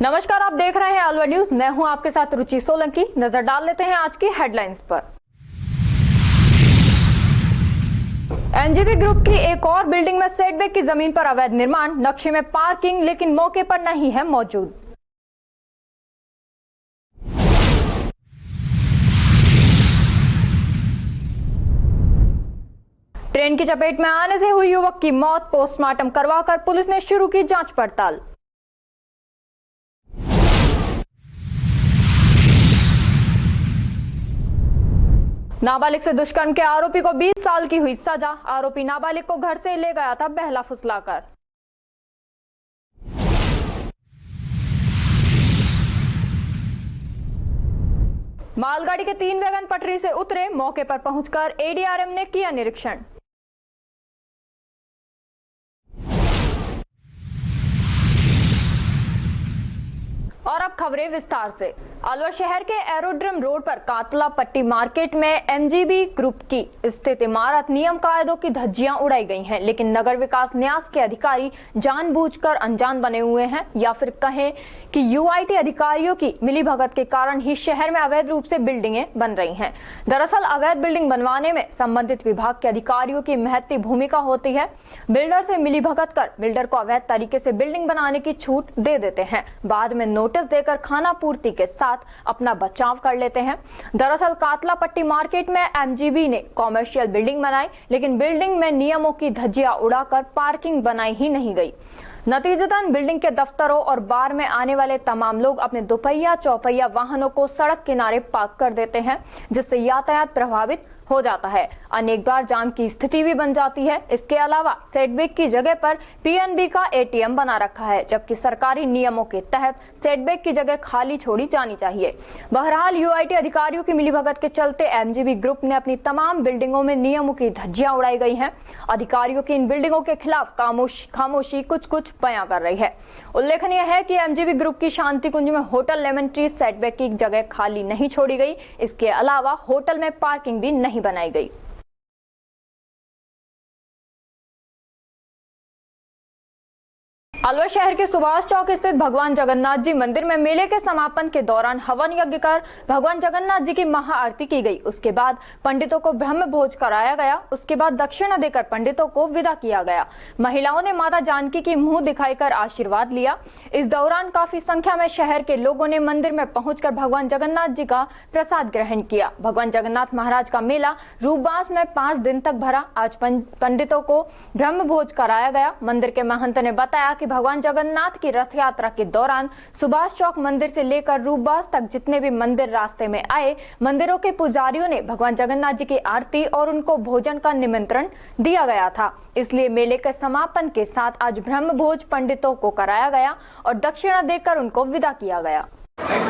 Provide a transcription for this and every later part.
नमस्कार, आप देख रहे हैं अलवर न्यूज। मैं हूं आपके साथ रुचि सोलंकी। नजर डाल लेते हैं आज की हेडलाइंस पर। एनजीबी ग्रुप की एक और बिल्डिंग में सेटबैक की जमीन पर अवैध निर्माण, नक्शे में पार्किंग लेकिन मौके पर नहीं है मौजूद। ट्रेन की चपेट में आने से हुई युवक की मौत, पोस्टमार्टम करवाकर पुलिस ने शुरू की जांच पड़ताल। नाबालिग से दुष्कर्म के आरोपी को 20 साल की हुई सजा। आरोपी नाबालिग को घर से ले गया था बहला फुसलाकर। मालगाड़ी के 3 वैगन पटरी से उतरे, मौके पर पहुंचकर एडीआरएम ने किया निरीक्षण। और अब खबरें विस्तार से। अलवर शहर के एरोड्रम रोड पर कातला पट्टी मार्केट में एनजीबी ग्रुप की स्थित इमारत नियम कायदों की धज्जियां उड़ाई गई हैं, लेकिन नगर विकास न्यास के अधिकारी जानबूझकर अनजान बने हुए हैं या फिर कहें कि यूआईटी अधिकारियों की मिलीभगत के कारण ही शहर में अवैध रूप से बिल्डिंगें बन रही हैं। दरअसल अवैध बिल्डिंग बनवाने में संबंधित विभाग के अधिकारियों की महत्वपूर्ण भूमिका होती है। बिल्डर से मिलीभगत कर बिल्डर को अवैध तरीके से बिल्डिंग बनाने की छूट दे देते हैं, बाद में नोटिस देकर खाना पूर्ति के साथ अपना बचाव कर लेते हैं। दरअसल कातला पट्टी मार्केट में एमजीबी ने कॉमर्शियल बिल्डिंग बनाई, लेकिन बिल्डिंग में नियमों की धज्जियां उड़ाकर पार्किंग बनाई ही नहीं गई। नतीजतन बिल्डिंग के दफ्तरों और बार में आने वाले तमाम लोग अपने दोपहिया चौपहिया वाहनों को सड़क किनारे पार्क कर देते हैं, जिससे यातायात प्रभावित हो जाता है। अनेक बार जाम की स्थिति भी बन जाती है। इसके अलावा सेटबैक की जगह पर पीएनबी का एटीएम बना रखा है, जबकि सरकारी नियमों के तहत सेटबैक की जगह खाली छोड़ी जानी चाहिए। बहरहाल यूआईटी अधिकारियों की मिलीभगत के चलते एमजीबी ग्रुप ने अपनी तमाम बिल्डिंगों में नियमों की धज्जियां उड़ाई गई हैं। अधिकारियों की इन बिल्डिंगों के खिलाफ खामोशी कुछ बयां कर रही है। उल्लेखनीय है कि एमजीबी ग्रुप की शांति कुंज में होटल लेमन ट्री सेटबैक की जगह खाली नहीं छोड़ी गई। इसके अलावा होटल में पार्किंग भी नहीं बनाई गई। अलवर शहर के सुभाष चौक स्थित भगवान जगन्नाथ जी मंदिर में मेले के समापन के दौरान हवन यज्ञ कर भगवान जगन्नाथ जी की महाआरती की गई। उसके बाद पंडितों को ब्रह्म भोज कराया गया। उसके बाद दक्षिणा देकर पंडितों को विदा किया गया। महिलाओं ने माता जानकी की मुंह दिखाकर आशीर्वाद लिया। इस दौरान काफी संख्या में शहर के लोगों ने मंदिर में पहुंचकर भगवान जगन्नाथ जी का प्रसाद ग्रहण किया। भगवान जगन्नाथ महाराज का मेला रूपबास में 5 दिन तक भरा। आज पंडितों को ब्रह्म भोज कराया गया। मंदिर के महंत ने बताया कि भगवान जगन्नाथ की रथ यात्रा के दौरान सुभाष चौक मंदिर से लेकर रूपबास तक जितने भी मंदिर रास्ते में आए, मंदिरों के पुजारियों ने भगवान जगन्नाथ जी की आरती और उनको भोजन का निमंत्रण दिया गया था। इसलिए मेले के समापन के साथ आज ब्रह्म भोज पंडितों को कराया गया और दक्षिणा देकर उनको विदा किया गया।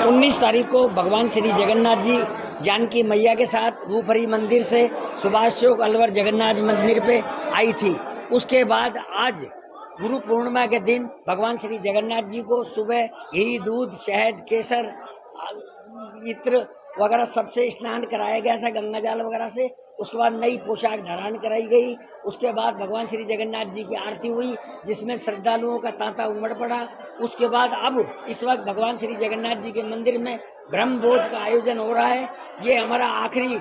19 तारीख को भगवान श्री जगन्नाथ जी जानकी मैया के साथ रूपहरी मंदिर से सुभाष चौक अलवर जगन्नाथ मंदिर पे आई थी। उसके बाद आज गुरु पूर्णिमा के दिन भगवान श्री जगन्नाथ जी को सुबह घी, दूध, शहद, केसर, इत्र वगैरह सबसे स्नान कराया गया था, गंगा जल वगैरह से। उसके बाद नई पोशाक धारण कराई गई। उसके बाद भगवान श्री जगन्नाथ जी की आरती हुई, जिसमें श्रद्धालुओं का तांता उमड़ पड़ा। उसके बाद अब इस वक्त भगवान श्री जगन्नाथ जी के मंदिर में ब्रह्म भोज का आयोजन हो रहा है। ये हमारा आखिरी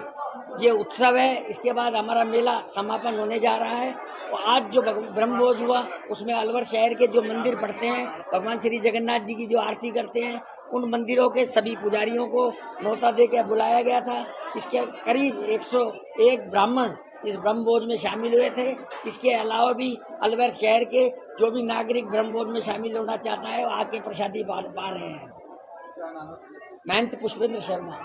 ये उत्सव है। इसके बाद हमारा मेला समापन होने जा रहा है। और आज जो ब्रह्म भोज हुआ उसमें अलवर शहर के जो मंदिर पड़ते हैं, भगवान श्री जगन्नाथ जी की जो आरती करते हैं, उन मंदिरों के सभी पुजारियों को न्योता देकर बुलाया गया था। इसके करीब 101 ब्राह्मण इस ब्रह्म भोज में शामिल हुए थे। इसके अलावा भी अलवर शहर के जो भी नागरिक ब्रह्म भोज में शामिल होना चाहता है वो आके प्रसादी पा रहे हैं। महंत पुष्पेंद्र शर्मा।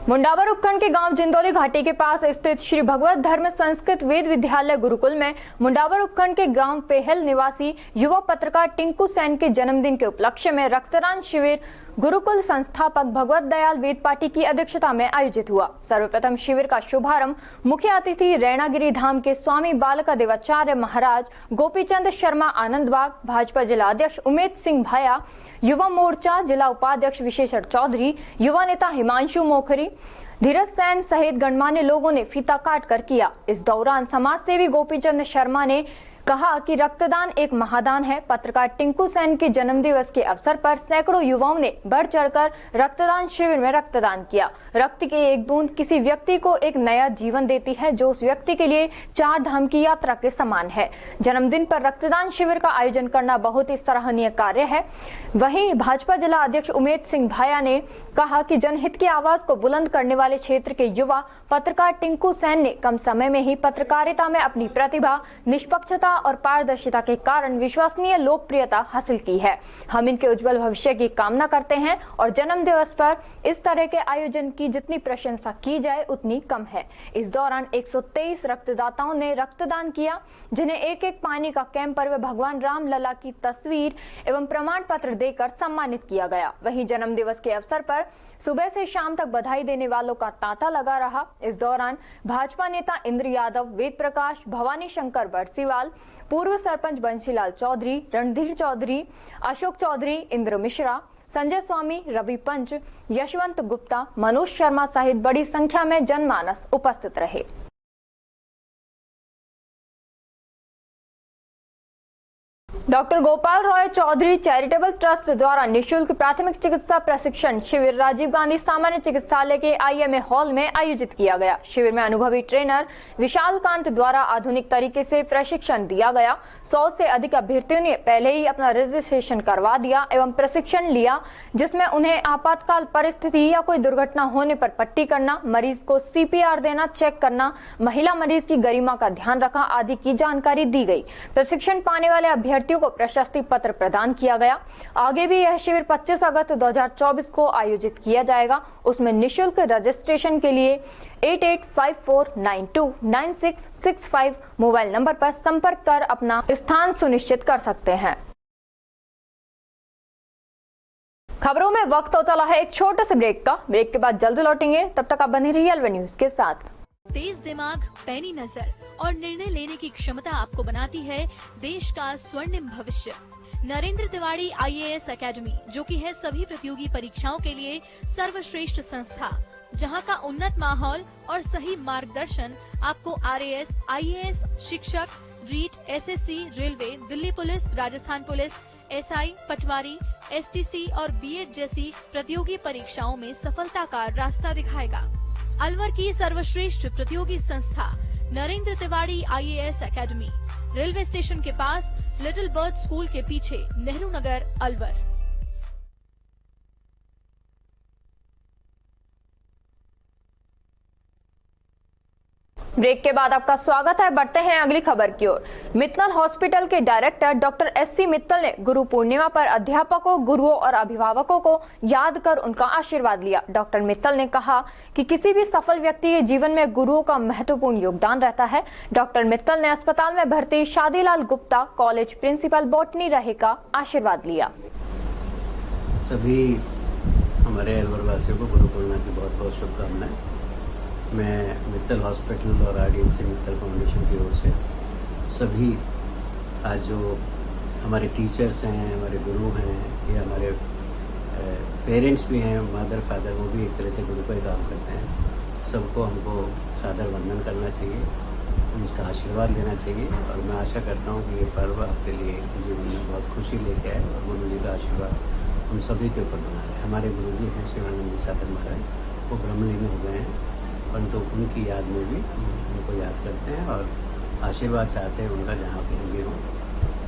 मुंडावर उपखंड के गांव जिंदौली घाटी के पास स्थित श्री भगवत धर्म संस्कृत वेद विद्यालय गुरुकुल में मुंडावर उपखंड के गांव पेहल निवासी युवा पत्रकार टिंकू सेन के जन्मदिन के उपलक्ष्य में रक्तदान शिविर गुरुकुल संस्थापक भगवत दयाल वेदपाठी की अध्यक्षता में आयोजित हुआ। सर्वप्रथम शिविर का शुभारंभ मुख्य अतिथि रैणागिरी धाम के स्वामी बालका देवाचार्य महाराज गोपीचंद शर्मा आनंदबाग, भाजपा जिला अध्यक्ष उमेद सिंह भाया, युवा मोर्चा जिला उपाध्यक्ष विशेषर चौधरी, युवा नेता हिमांशु मोखरी, धीरज सेन सहित गणमान्य लोगों ने फीता काट कर किया। इस दौरान समाज सेवी गोपीचंद शर्मा ने कहा कि रक्तदान एक महादान है। पत्रकार टिंकू सेन के जन्मदिवस के अवसर पर सैकड़ों युवाओं ने बढ़ चढ़कर रक्तदान शिविर में रक्तदान किया। रक्त की एक बूंद किसी व्यक्ति को एक नया जीवन देती है, जो उस व्यक्ति के लिए 4 धाम की यात्रा के समान है। जन्मदिन पर रक्तदान शिविर का आयोजन करना बहुत ही सराहनीय कार्य है। वहीं भाजपा जिला अध्यक्ष उमेद सिंह भाया ने कहा कि जनहित की आवाज को बुलंद करने वाले क्षेत्र के युवा पत्रकार टिंकू सेन ने कम समय में ही पत्रकारिता में अपनी प्रतिभा, निष्पक्षता और पारदर्शिता के कारण विश्वसनीय लोकप्रियता हासिल की है। हम इनके उज्जवल भविष्य की कामना करते हैं और जन्म दिवस पर इस तरह के आयोजन की जितनी प्रशंसा की जाए उतनी कम है। इस दौरान 123 रक्तदाताओं ने रक्तदान किया, जिन्हें एक पानी का कैंपर व भगवान राम लला की तस्वीर एवं प्रमाण पत्र देकर सम्मानित किया गया। वहीं जन्म दिवस के अवसर पर सुबह से शाम तक बधाई देने वालों का तांता लगा रहा। इस दौरान भाजपा नेता इंद्र यादव, वेद प्रकाश, भवानी शंकर बरसीवाल, पूर्व सरपंच बंशीलाल चौधरी, रणधीर चौधरी, अशोक चौधरी, इंद्र मिश्रा, संजय स्वामी, रवि पंच, यशवंत गुप्ता, मनोज शर्मा सहित बड़ी संख्या में जनमानस उपस्थित रहे। Doctor Gopal Roy Chaudhary charitable trust द्वारा निःशुल्क प्राथमिक चिकित्सा प्रशिक्षण शिविर राजीव गांधी सामान्य चिकित्सालय के IMA हॉल में आयोजित किया गया। शिविर में अनुभवी ट्रेनर विशाल कांत द्वारा आधुनिक तरीके से प्रशिक्षण दिया गया। 100 से अधिक अभ्यर्थियों ने पहले ही अपना रजिस्ट्रेशन करवा दिया एवं प्रशिक्षण लिया, जिसमें उन्हें आपातकाल परिस्थिति या कोई दुर्घटना होने पर पट्टी करना, मरीज को CPR देना, चेक करना, महिला मरीज की गरिमा का ध्यान रखना आदि की जानकारी दी गई। प्रशिक्षण पाने वाले अभ्यर्थियों को प्रशस्ति पत्र प्रदान किया गया। आगे भी यह शिविर 25 अगस्त 2024 को आयोजित किया जाएगा। उसमें निःशुल्क रजिस्ट्रेशन के लिए 8854929665 मोबाइल नंबर पर संपर्क कर अपना स्थान सुनिश्चित कर सकते हैं। खबरों में वक्त हो चला है एक छोटे से ब्रेक का। ब्रेक के बाद जल्द लौटेंगे, तब तक आप बने रहिए अलवर न्यूज के साथ। तेज दिमाग, पैनी नजर और निर्णय लेने की क्षमता आपको बनाती है देश का स्वर्णिम भविष्य। नरेंद्र तिवारी IAS एकेडमी, जो कि है सभी प्रतियोगी परीक्षाओं के लिए सर्वश्रेष्ठ संस्था, जहां का उन्नत माहौल और सही मार्गदर्शन आपको RAS, IAS, शिक्षक, REET, SSC, railway, Delhi police, Rajasthan police, SI, patwari, STC और B.Ed जैसी प्रतियोगी परीक्षाओं में सफलता का रास्ता दिखाएगा। अलवर की सर्वश्रेष्ठ प्रतियोगी संस्था Narendra Tiwari IAS academy, railway station के पास, लिटिल बर्ड स्कूल के पीछे, नेहरू नगर, अलवर। ब्रेक के बाद आपका स्वागत है। बढ़ते हैं अगली खबर की ओर। मित्तल हॉस्पिटल के डायरेक्टर डॉक्टर SC मित्तल ने गुरु पूर्णिमा पर अध्यापकों, गुरुओं और अभिभावकों को याद कर उनका आशीर्वाद लिया। डॉक्टर मित्तल ने कहा कि किसी भी सफल व्यक्ति के जीवन में गुरुओं का महत्वपूर्ण योगदान रहता है। डॉक्टर मित्तल ने अस्पताल में भर्ती Shadilal Gupta, college principal botany रहे का आशीर्वाद लिया। सभी हमारे अलवर वासियों को गुरु पूर्णिमा की बहुत बहुत शुभकामनाएं। मैं मित्तल हॉस्पिटल और RDMC मित्तल फाउंडेशन की ओर से सभी आज जो हमारे टीचर्स हैं, हमारे गुरु हैं या हमारे पेरेंट्स भी हैं, मदर फादर, वो भी एक तरह से गुरु का ही काम करते हैं। सबको हमको सादर वंदन करना चाहिए, उनका आशीर्वाद लेना चाहिए और मैं आशा करता हूँ कि ये पर्व आपके लिए जीवन में बहुत खुशी लेके आए और गुरु जी का आशीर्वाद हम सभी के ऊपर बना रहे। हमारे गुरु जी हैं शिवानंद सागर महाराज, वो ब्रह्मलीन हो गए हैं, परंतु उनकी याद में भी उनको याद करते हैं और आशीर्वाद चाहते हैं उनका जहाँ कहीं भी हो।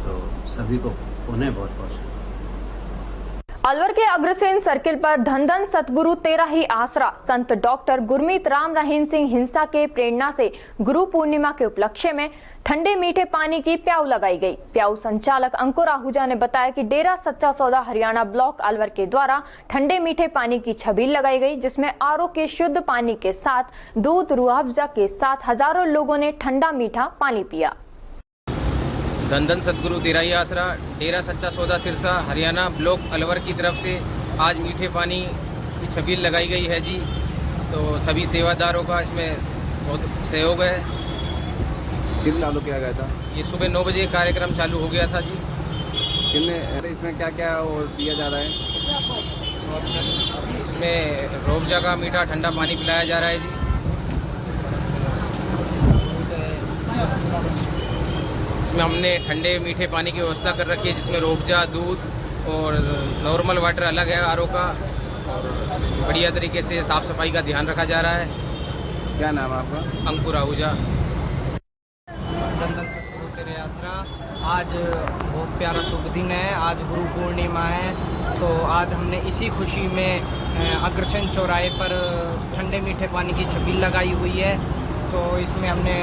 तो सभी को उन्हें बहुत बहुत शुभकामनाएं। अलवर के अग्रसेन सर्किल पर धन धन सतगुरु तेरा ही आसरा संत डॉक्टर गुरमीत राम रहीम सिंह हिंसा के प्रेरणा से गुरु पूर्णिमा के उपलक्ष्य में ठंडे मीठे पानी की प्याऊ लगाई गई। प्याऊ संचालक अंकुर आहूजा ने बताया कि डेरा सच्चा सौदा हरियाणा ब्लॉक अलवर के द्वारा ठंडे मीठे पानी की छबील लगाई गई, जिसमें RO के शुद्ध पानी के साथ दूध, रूह अफ़ज़ा के साथ हजारों लोगों ने ठंडा मीठा पानी पिया। धन धन सतगुरु तेरा ही आसरा, डेरा सच्चा सौदा सिरसा हरियाणा ब्लॉक अलवर की तरफ से आज मीठे पानी की छबील लगाई गई है जी। तो सभी सेवादारों का इसमें बहुत सहयोग है। कितने चालू किया गया था? ये सुबह 9 बजे कार्यक्रम चालू हो गया था जी। कितने इसमें क्या क्या और दिया जा रहा है? इसमें रूह अफ़ज़ा का मीठा ठंडा पानी पिलाया जा रहा है जी। इसमें हमने ठंडे मीठे पानी की व्यवस्था कर रखी है, जिसमें रूअफ़ज़ा, दूध और नॉर्मल वाटर अलग है आरओ का, और बढ़िया तरीके से साफ सफाई का ध्यान रखा जा रहा है। क्या नाम है आपका? अंकुर आहूजा। नंदन सतगुरु तेरे आसरा। आज बहुत प्यारा शुभ दिन है, आज गुरु पूर्णिमा है, तो आज हमने इसी खुशी में अग्रसेन चौराहे पर ठंडे मीठे पानी की छबील लगाई हुई है। तो इसमें हमने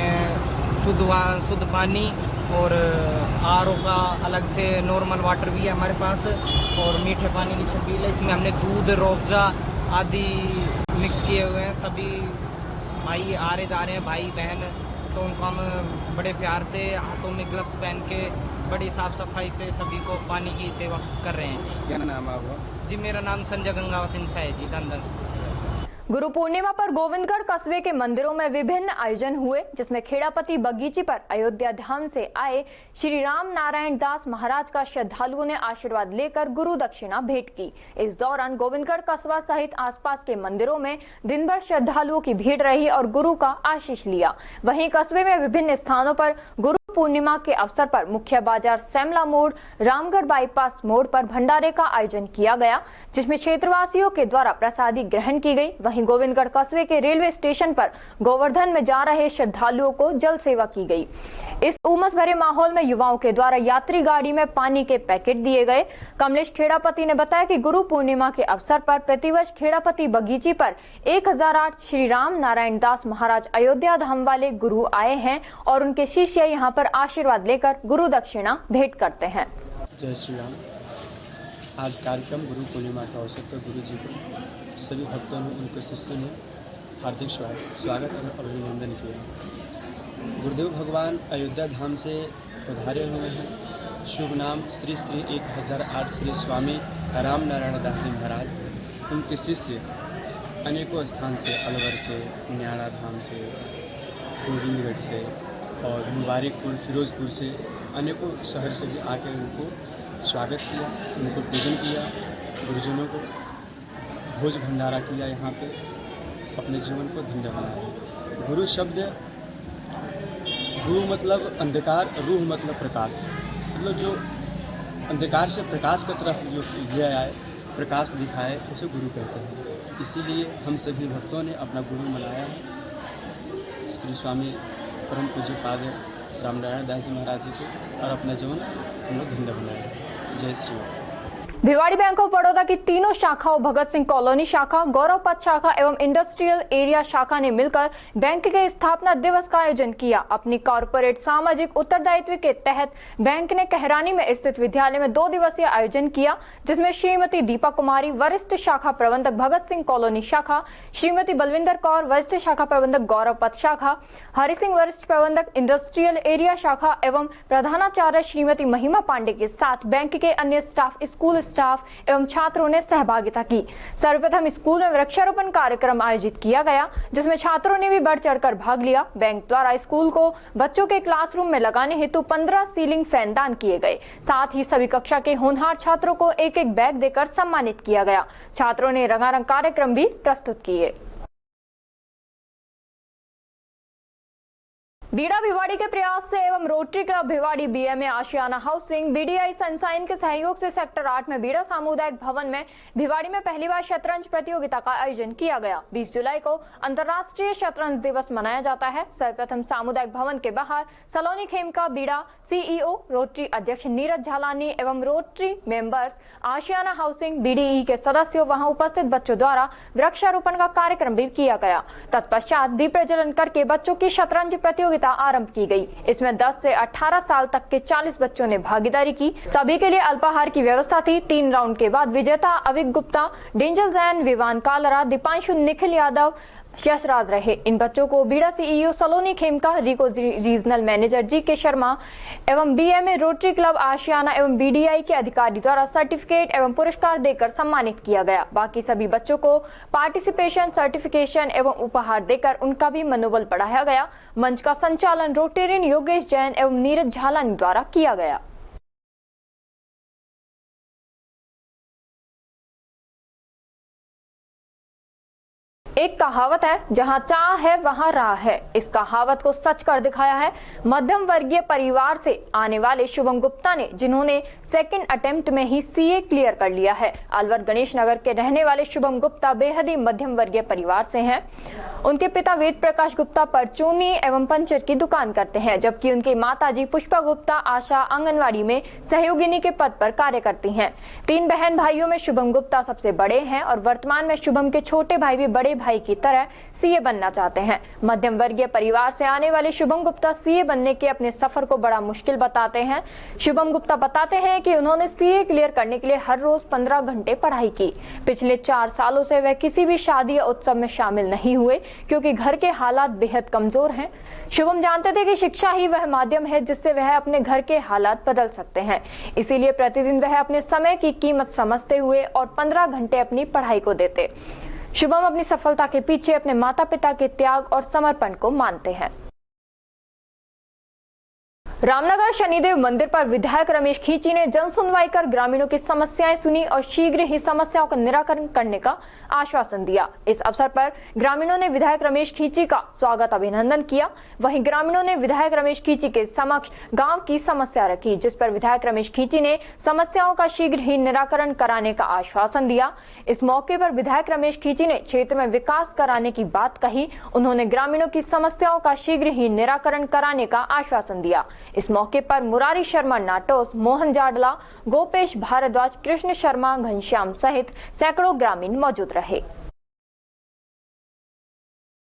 शुद्ध पानी और आरओ का अलग से नॉर्मल वाटर भी है हमारे पास, और मीठे पानी की छबील है। इसमें हमने दूध, रूअफ़ज़ा आदि मिक्स किए हुए हैं। सभी भाई आ रहे जा रहे हैं, भाई बहन, तो उनको हम बड़े प्यार से हाथों में ग्लव्स पहन के बड़ी साफ सफाई से सभी को पानी की सेवा कर रहे हैं जी। क्या नाम है आपका? जी मेरा नाम संजय गंगावत इंसा है जी, दंदन। गुरु पूर्णिमा पर गोविंदगढ़ कस्बे के मंदिरों में विभिन्न आयोजन हुए, जिसमें खेड़ापति बगीची पर अयोध्या धाम से आए श्री राम नारायण दास महाराज का श्रद्धालुओं ने आशीर्वाद लेकर गुरु दक्षिणा भेंट की। इस दौरान गोविंदगढ़ कस्बा सहित आसपास के मंदिरों में दिन भर श्रद्धालुओं की भीड़ रही और गुरु का आशीष लिया। वहीं कस्बे में विभिन्न स्थानों पर गुरु पूर्णिमा के अवसर पर मुख्य बाजार सैमला मोड़, रामगढ़ बाईपास मोड़ पर भंडारे का आयोजन किया गया, जिसमें क्षेत्रवासियों के द्वारा प्रसादी ग्रहण की गई। वहीं गोविंदगढ़ कस्बे के रेलवे स्टेशन पर गोवर्धन में जा रहे श्रद्धालुओं को जल सेवा की गई। इस उमस भरे माहौल में युवाओं के द्वारा यात्री गाड़ी में पानी के पैकेट दिए गए। कमलेश खेड़ापति ने बताया कि गुरु पूर्णिमा के अवसर पर प्रतिवर्ष खेड़ापति बगीची पर 1008 श्री राम नारायण दास महाराज अयोध्या धाम वाले गुरु आए हैं और उनके शिष्य यहां पर आशीर्वाद लेकर गुरु दक्षिणा भेंट करते हैं। जय श्री राम। आज कार्यक्रम गुरु पूर्णिमा के अवसर पर गुरु जी को सभी भक्तों ने, उनके शिष्यों ने हार्दिक स्वागत और अभिनंदन किया। गुरुदेव भगवान अयोध्या धाम से पधारे हुए हैं। शुभ नाम श्री श्री 1008 श्री स्वामी राम नारायण दास जी महाराज। उनके शिष्य अनेकों स्थान से, अलवर से, न्याड़ा धाम से, गोविंदगढ़ से और मुबारकपुर, फिरोजपुर से, अनेकों शहर से भी आकर उनको स्वागत किया, उनको पूजन किया, गुरुजनों को भोज भंडारा किया। यहाँ पे अपने जीवन को धन्य बनाया। गुरु शब्द, गुरु मतलब अंधकार, रूह मतलब प्रकाश, मतलब जो अंधकार से प्रकाश की तरफ जो ले आए, प्रकाश दिखाए, उसे गुरु कहते हैं। इसीलिए हम सभी भक्तों ने अपना गुरु मनाया है श्री स्वामी परम पूज्य पाद रामनारायण दास जी महाराज जी को, और अपना जीवन हम लोग धन्य बनाया। जय श्री राम। भिवाड़ी बैंक ऑफ बड़ौदा की तीनों शाखाओं, भगत सिंह कॉलोनी शाखा, गौरव पथ शाखा एवं इंडस्ट्रियल एरिया शाखा ने मिलकर बैंक के स्थापना दिवस का आयोजन किया। अपनी कॉर्पोरेट सामाजिक उत्तरदायित्व के तहत बैंक ने कहरानी में स्थित विद्यालय में 2 दिवसीय आयोजन किया, जिसमें श्रीमती दीपा कुमारी, वरिष्ठ शाखा प्रबंधक भगत सिंह कॉलोनी शाखा, श्रीमती बलविंदर कौर, वरिष्ठ शाखा प्रबंधक गौरव पथ शाखा, हरि सिंह, वरिष्ठ प्रबंधक इंडस्ट्रियल एरिया शाखा एवं प्रधानाचार्य श्रीमती महिमा पांडे के साथ बैंक के अन्य स्टाफ, स्कूल स्टाफ एवं छात्रों ने सहभागिता की। सर्वप्रथम स्कूल में वृक्षारोपण कार्यक्रम आयोजित किया गया, जिसमें छात्रों ने भी बढ़ चढ़कर भाग लिया। बैंक द्वारा स्कूल को बच्चों के क्लासरूम में लगाने हेतु 15 सीलिंग फैन दान किए गए। साथ ही सभी कक्षा के होनहार छात्रों को एक एक बैग देकर सम्मानित किया गया। छात्रों ने रंगारंग कार्यक्रम भी प्रस्तुत किए। बीड़ा भिवाड़ी के प्रयास से एवं रोटरी क्लब भिवाड़ी, बीएमए आशियाना हाउसिंग, बीडीआई सनसाइन के सहयोग से सेक्टर 8 में बीड़ा सामुदायिक भवन में भिवाड़ी में पहली बार शतरंज प्रतियोगिता का आयोजन किया गया। 20 जुलाई को अंतर्राष्ट्रीय शतरंज दिवस मनाया जाता है। सर्वप्रथम सामुदायिक भवन के बाहर सलोनी खेमका बीड़ा सीईओ, रोटरी अध्यक्ष नीरज झालानी एवं रोटरी मेंबर्स, आशियाना हाउसिंग, बीडीई के सदस्यों, वहां उपस्थित बच्चों द्वारा वृक्षारोपण का कार्यक्रम भी किया गया। तत्पश्चात दीप प्रज्वलन करके बच्चों की शतरंज प्रतियोगिता आरंभ की गई। इसमें 10 से 18 साल तक के 40 बच्चों ने भागीदारी की। सभी के लिए अल्पाहार की व्यवस्था थी। 3 राउंड के बाद विजेता अविक गुप्ता, डेंजल जैन, विवान कालरा, दीपांशु, निखिल यादव, यशराज रहे। इन बच्चों को बीड़ा सीईओ सलोनी खेमका, रिको रीजनल मैनेजर जीके शर्मा एवं बीएमए रोटरी क्लब आशियाना एवं बीडीआई के अधिकारी द्वारा सर्टिफिकेट एवं पुरस्कार देकर सम्मानित किया गया। बाकी सभी बच्चों को पार्टिसिपेशन सर्टिफिकेशन एवं उपहार देकर उनका भी मनोबल बढ़ाया गया। मंच का संचालन रोटेरियन योगेश जैन एवं नीरज झालानी द्वारा किया गया। एक कहावत है, जहां चाह है वहां राह है। इस कहावत को सच कर दिखाया है मध्यम वर्गीय परिवार से आने वाले शुभम गुप्ता ने, जिन्होंने सेकंड अटेम्प्ट में ही सीए क्लियर कर लिया है। अलवर गणेश नगर के रहने वाले शुभम गुप्ता बेहद ही मध्यम वर्गीय परिवार से हैं। उनके पिता वेद प्रकाश गुप्ता परचूनी एवं पंचर की दुकान करते हैं, जबकि उनकी माताजी पुष्पा गुप्ता आशा आंगनवाड़ी में सहयोगिनी के पद पर कार्य करती हैं। 3 बहन भाइयों में शुभम गुप्ता सबसे बड़े हैं और वर्तमान में शुभम के छोटे भाई भी बड़े भाई की तरह सीए बनना चाहते हैं। मध्यम वर्गीय परिवार से आने वाले शुभम गुप्ता सीए बनने के अपने सफर को बड़ा मुश्किल बताते हैं। शुभम गुप्ता बताते हैं कि उन्होंने सीए क्लियर करने के लिए हर रोज 15 घंटे पढ़ाई की। पिछले 4 सालों से वह किसी भी शादी या उत्सव में शामिल नहीं हुए, क्योंकि घर के हालात बेहद कमजोर हैं। शुभम जानते थे कि शिक्षा ही वह माध्यम है जिससे वह अपने घर के हालात बदल सकते हैं। इसीलिए प्रतिदिन वह अपने समय की कीमत समझते हुए और 15 घंटे अपनी पढ़ाई को देते। शुभम अपनी सफलता के पीछे अपने माता पिता के त्याग और समर्पण को मानते हैं। रामनगर शनिदेव मंदिर पर विधायक रमेश खींची ने जन सुनवाई कर ग्रामीणों की समस्याएं सुनी और शीघ्र ही समस्याओं का निराकरण करने का आश्वासन दिया। इस अवसर पर ग्रामीणों ने विधायक रमेश खींची का स्वागत अभिनंदन किया। वहीं ग्रामीणों ने विधायक रमेश खींची के समक्ष गांव की समस्या रखी, जिस पर विधायक रमेश खींची ने समस्याओं का शीघ्र ही निराकरण कराने का आश्वासन दिया। इस मौके पर विधायक रमेश खींची ने क्षेत्र में विकास कराने की बात कही। उन्होंने ग्रामीणों की समस्याओं का शीघ्र ही निराकरण कराने का आश्वासन दिया। इस मौके पर मुरारी शर्मा नाटोस, मोहन जाडला, गोपेश भारद्वाज, कृष्ण शर्मा, घनश्याम सहित सैकड़ों ग्रामीण मौजूद रहे।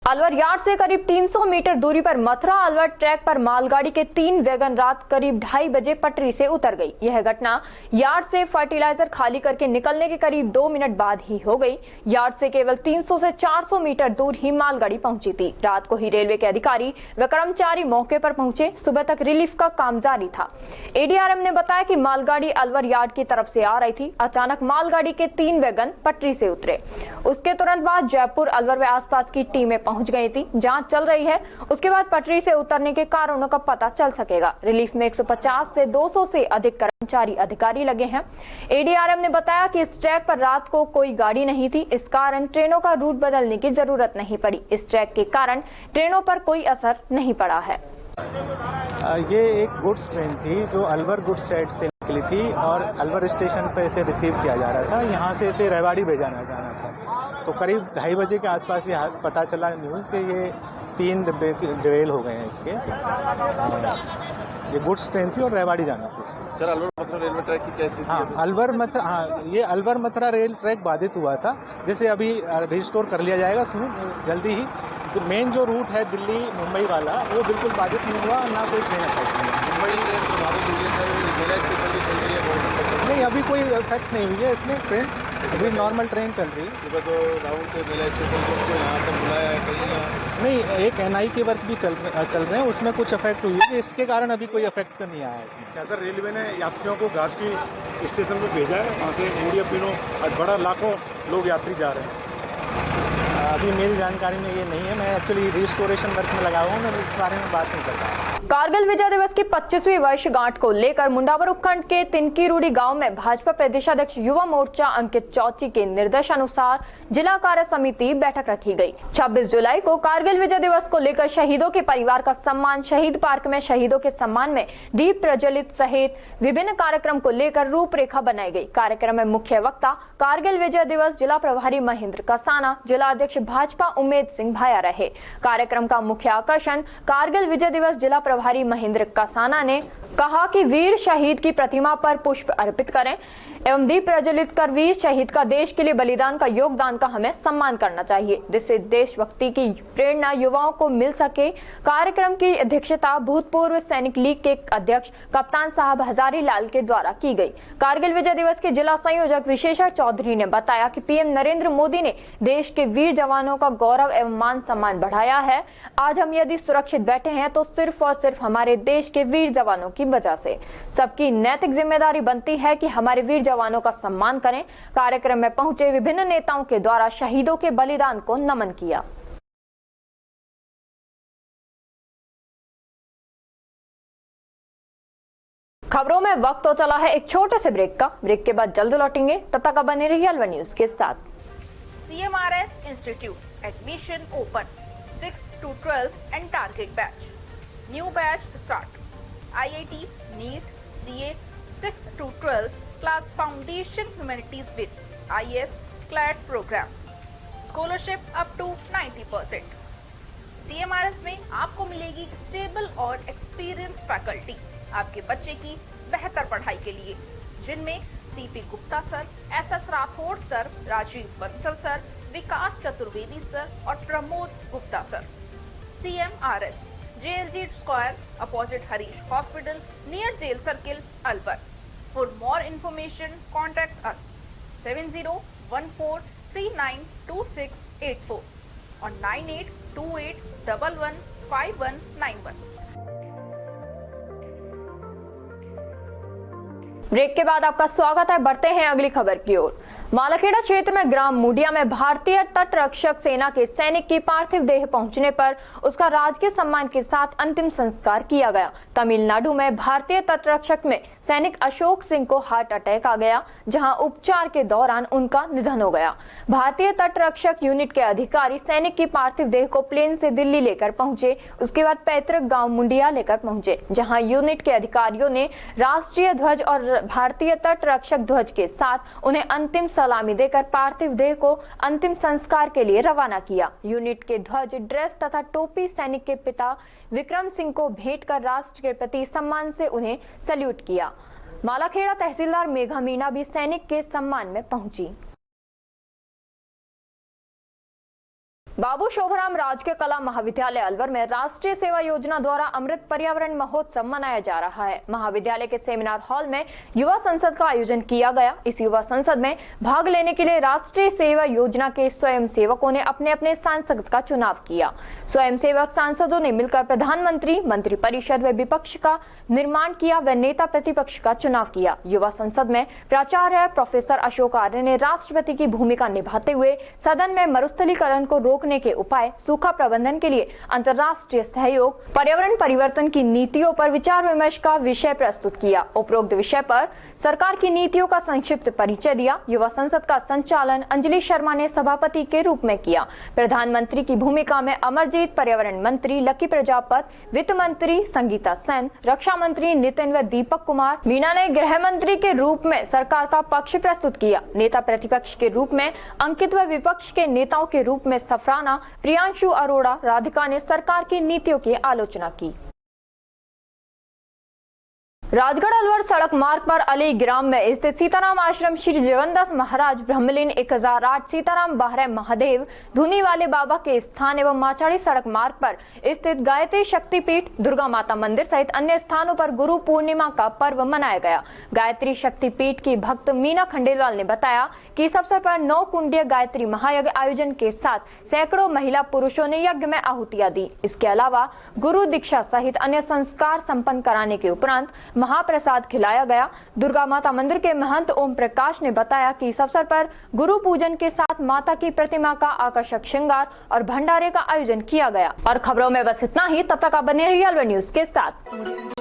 अलवर यार्ड से करीब 300 मीटर दूरी पर मथुरा अलवर ट्रैक पर मालगाड़ी के 3 वैगन रात करीब 2:30 बजे पटरी से उतर गई। यह घटना यार्ड से फर्टिलाइजर खाली करके निकलने के करीब 2 मिनट बाद ही हो गई। यार्ड से केवल 300 से 400 मीटर दूर ही मालगाड़ी पहुंची थी। रात को ही रेलवे के अधिकारी व कर्मचारी मौके पर पहुंचे। सुबह तक रिलीफ का काम जारी था। एडीआरएम ने बताया कि मालगाड़ी अलवर यार्ड की तरफ से आ रही थी। अचानक मालगाड़ी के 3 वैगन पटरी से उतरे। उसके तुरंत बाद जयपुर, अलवर व आसपास की टीमें पहुंच गई थी। जांच चल रही है। उसके बाद पटरी से उतरने के कारणों का पता चल सकेगा। रिलीफ में 150 से 200 से अधिक कर्मचारी अधिकारी लगे हैं। एडीआरएम ने बताया कि इस ट्रैक पर रात को कोई गाड़ी नहीं थी, इस कारण ट्रेनों का रूट बदलने की जरूरत नहीं पड़ी। इस ट्रैक के कारण ट्रेनों पर कोई असर नहीं पड़ा है। ये एक गुड्स ट्रेन थी जो अलवर गुड्स शेड से निकली थी और अलवर स्टेशन पर इसे रिसीव किया जा रहा था। यहाँ से इसे रेवाड़ी भेजाना जाना था। तो करीब 2:30 बजे के आसपास ये पता चला न्यूज़ कि ये 3 डिब्बे डिरेल हो गए हैं इसके। ये गुड्स ट्रेन थी और रेवाड़ी जाना थी इसको। Sir, Alwar Mathura railway track की कैसी थी? ये अलवर मथुरा रेल ट्रैक बाधित हुआ था, जिसे अभी रिस्टोर कर लिया जाएगा जल्दी ही। तो मेन जो रूट है दिल्ली मुंबई वाला, वो बिल्कुल बाधित नहीं हुआ, ना कोई ट्रेन अफेक्ट नहीं हुई। मुंबई ट्रेन प्रभावित हुई है नहीं, अभी कोई इफेक्ट नहीं हुई है इसमें। ट्रेन अभी नॉर्मल ट्रेन चल रही है। सुबह तो राउंड से मेला स्टेशन को यहाँ तक बुलाया है कहीं नहीं, एक एनआई के वर्क भी चल रहे हैं, उसमें कुछ इफेक्ट हुई है। इसके कारण अभी कोई इफेक्ट नहीं आया है इसमें। क्या सर, रेलवे ने यात्रियों को घाट की स्टेशन पर भेजा है? वहाँ से मुड़िया पीनो आज बड़ा लाखों लोग यात्री जा रहे हैं। अभी मेरी जानकारी में ये नहीं है। मैं एक्चुअली रिस्टोरेशन वर्क में लगा हुआ हूँ, मैं इस बारे में बात नहीं करता। कारगिल विजय दिवस की 25वीं वर्षगांठ को लेकर मुंडावर उपखंड के तिनकीरूड़ी गांव में भाजपा प्रदेशाध्यक्ष युवा मोर्चा अंकित चौची के निर्देशानुसार जिला कार्य समिति बैठक रखी गई। 26 जुलाई को कारगिल विजय दिवस को लेकर शहीदों के परिवार का सम्मान, शहीद पार्क में शहीदों के सम्मान में दीप प्रज्वलित सहित विभिन्न कार्यक्रम को लेकर रूपरेखा बनाई गई। कार्यक्रम में मुख्य वक्ता कारगिल विजय दिवस जिला प्रभारी महेंद्र कसाना, जिला अध्यक्ष भाजपा उम्मेद सिंह भाया रहे। कार्यक्रम का मुख्य आकर्षण कारगिल विजय दिवस जिला प्रभारी महेंद्र कसाना ने कहा कि वीर शहीद की प्रतिमा पर पुष्प अर्पित करें एवं दीप प्रज्वलित कर वीर शहीद का देश के लिए बलिदान का योगदान का हमें सम्मान करना चाहिए, जिससे देशभक्ति की प्रेरणा युवाओं को मिल सके। कार्यक्रम की अध्यक्षता भूतपूर्व सैनिक लीग के अध्यक्ष कप्तान साहब हजारी लाल के द्वारा की गई। कारगिल विजय दिवस के जिला संयोजक विशेषर चौधरी ने बताया कि पीएम नरेंद्र मोदी ने देश के वीर जवानों का गौरव एवं मान सम्मान बढ़ाया है। आज हम यदि सुरक्षित बैठे हैं तो सिर्फ और सिर्फ हमारे देश के वीर जवानों की वजह से। सबकी नैतिक जिम्मेदारी बनती है कि हमारे वीर जवानों का सम्मान करें। कार्यक्रम में पहुंचे विभिन्न नेताओं के द्वारा शहीदों के बलिदान को नमन किया। खबरों में वक्त तो चला है एक छोटे से ब्रेक का। ब्रेक के बाद जल्द लौटेंगे, तब तक बने रहिए अलवर न्यूज के साथ। CMRS institute Admission open. 6th to 12th and target batch. New batch start. IIT, NEET, CA, 6th to 12th class foundation humanities with IAS CLAT program. Scholarship up to 90%. CMRS में आपको मिलेगी stable और experience faculty आपके बच्चे की बेहतर पढ़ाई के लिए, जिनमें CP Gupta sir, SS Rathore sir, Rajiv Bansal sir, Vikas Chaturvedi sir और Pramod Gupta sir. CMRS JLG Square opposite Harish Hospital near Jail Circle, Alwar. For more information, contact us 7014392684 or 9828115191. Break के बाद आपका स्वागत है। बढ़ते हैं अगली खबर की ओर। मालाखेड़ा क्षेत्र में ग्राम मुडिया में भारतीय तट रक्षक सेना के सैनिक की पार्थिव देह पहुंचने पर उसका राजकीय सम्मान के साथ अंतिम संस्कार किया गया। तमिलनाडु में भारतीय तट रक्षक में सैनिक अशोक सिंह को हार्ट अटैक आ गया, जहां उपचार के दौरान उनका निधन हो गया। भारतीय तट रक्षक यूनिट के अधिकारी सैनिक की पार्थिव देह को प्लेन से दिल्ली लेकर पहुंचे। उसके बाद पैतृक गांव मुंडिया लेकर पहुंचे, जहां यूनिट के अधिकारियों ने राष्ट्रीय ध्वज और भारतीय तट रक्षक ध्वज के साथ उन्हें अंतिम सलामी देकर पार्थिव देह को अंतिम संस्कार के लिए रवाना किया। यूनिट के ध्वज, ड्रेस तथा टोपी सैनिक के पिता विक्रम सिंह को भेंट कर राष्ट्र के प्रति सम्मान से उन्हें सैल्यूट किया। मालाखेड़ा तहसीलदार मेघा मीना भी सैनिक के सम्मान में पहुंची। बाबू शोभराम राजकीय कला महाविद्यालय अलवर में राष्ट्रीय सेवा योजना द्वारा अमृत पर्यावरण महोत्सव मनाया जा रहा है। महाविद्यालय के सेमिनार हॉल में युवा संसद का आयोजन किया गया। इस युवा संसद में भाग लेने के लिए राष्ट्रीय सेवा योजना के स्वयं सेवकों ने अपने अपने सांसद का चुनाव किया। स्वयं सेवक सांसदों ने मिलकर प्रधानमंत्री, मंत्रिपरिषद व विपक्ष का निर्माण किया व नेता प्रतिपक्ष का चुनाव किया। युवा संसद में प्राचार्य प्रोफेसर अशोक आर्य ने राष्ट्रपति की भूमिका निभाते हुए सदन में मरुस्थलीकरण को रोकने के उपाय, सूखा प्रबंधन के लिए अंतर्राष्ट्रीय सहयोग, पर्यावरण परिवर्तन की नीतियों पर विचार विमर्श का विषय प्रस्तुत किया। उपरोक्त विषय पर सरकार की नीतियों का संक्षिप्त परिचय दिया। युवा संसद का संचालन अंजलि शर्मा ने सभापति के रूप में किया। प्रधानमंत्री की भूमिका में अमरजीत, पर्यावरण मंत्री लकी प्रजापत, वित्त मंत्री संगीता सेन, रक्षा मंत्री नितिन व दीपक कुमार मीना ने गृह मंत्री के रूप में सरकार का पक्ष प्रस्तुत किया। नेता प्रतिपक्ष के रूप में अंकित व विपक्ष के नेताओं के रूप में सफराना, प्रियांशु अरोड़ा, राधिका ने सरकार की नीतियों की आलोचना की। राजगढ़ अलवर सड़क मार्ग पर अली ग्राम में स्थित सीताराम आश्रम श्री जगन्नाथ महाराज ब्रह्मलीन 1008 सीताराम बाहरे महादेव धुनी वाले बाबा के स्थान एवं माचाड़ी सड़क मार्ग पर स्थित गायत्री शक्तिपीठ, दुर्गा माता मंदिर सहित अन्य स्थानों पर गुरु पूर्णिमा का पर्व मनाया गया। गायत्री शक्तिपीठ की भक्त मीना खंडेलवाल ने बताया कि इस अवसर पर 9 कुंडीय गायत्री महायज्ञ आयोजन के साथ सैकड़ों महिला पुरुषों ने यज्ञ में आहुतियां दी। इसके अलावा गुरु दीक्षा सहित अन्य संस्कार संपन्न कराने के उपरांत महाप्रसाद खिलाया गया। दुर्गा माता मंदिर के महंत ओम प्रकाश ने बताया कि इस अवसर पर गुरु पूजन के साथ माता की प्रतिमा का आकर्षक श्रृंगार और भंडारे का आयोजन किया गया। और खबरों में बस इतना ही। तब तक आप बने रहिए अलवर न्यूज के साथ।